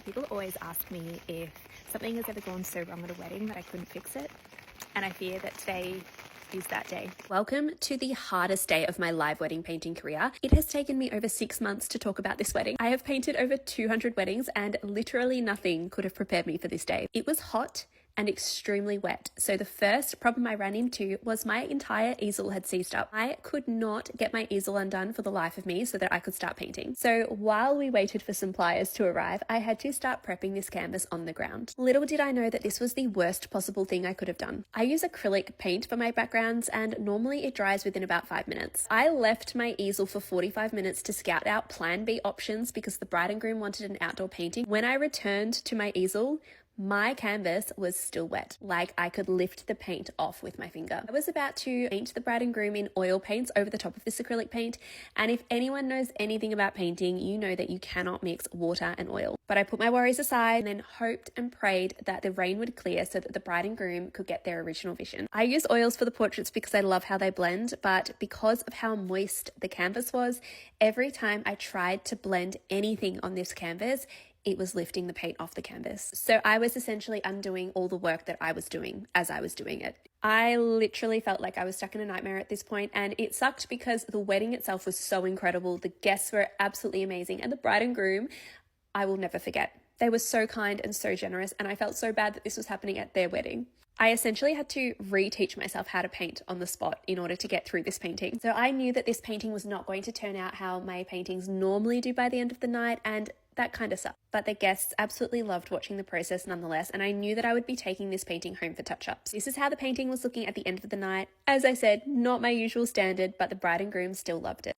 People always ask me if something has ever gone so wrong at a wedding that I couldn't fix it, and I fear that today is that day. Welcome to the hardest day of my live wedding painting career. It has taken me over 6 months to talk about this wedding. I have painted over 200 weddings and literally nothing could have prepared me for this day. It was hot and extremely wet. So the first problem I ran into was my entire easel had seized up. I could not get my easel undone for the life of me so that I could start painting. So while we waited for some pliers to arrive, I had to start prepping this canvas on the ground. Little did I know that this was the worst possible thing I could have done. I use acrylic paint for my backgrounds and normally it dries within about 5 minutes. I left my easel for 45 minutes to scout out plan B options because the bride and groom wanted an outdoor painting. When I returned to my easel, my canvas was still wet, like I could lift the paint off with my finger. I was about to paint the bride and groom in oil paints over the top of this acrylic paint, and if anyone knows anything about painting, you know that you cannot mix water and oil. But I put my worries aside and then hoped and prayed that the rain would clear so that the bride and groom could get their original vision. I use oils for the portraits because I love how they blend, but because of how moist the canvas was, every time I tried to blend anything on this canvas, it was lifting the paint off the canvas. So I was essentially undoing all the work that I was doing as I was doing it. I literally felt like I was stuck in a nightmare at this point, and it sucked because the wedding itself was so incredible. The guests were absolutely amazing, and the bride and groom, I will never forget. They were so kind and so generous, and I felt so bad that this was happening at their wedding. I essentially had to reteach myself how to paint on the spot in order to get through this painting. So I knew that this painting was not going to turn out how my paintings normally do by the end of the night, and that kind of sucked. But the guests absolutely loved watching the process nonetheless, and I knew that I would be taking this painting home for touch-ups. This is how the painting was looking at the end of the night. As I said, not my usual standard, but the bride and groom still loved it.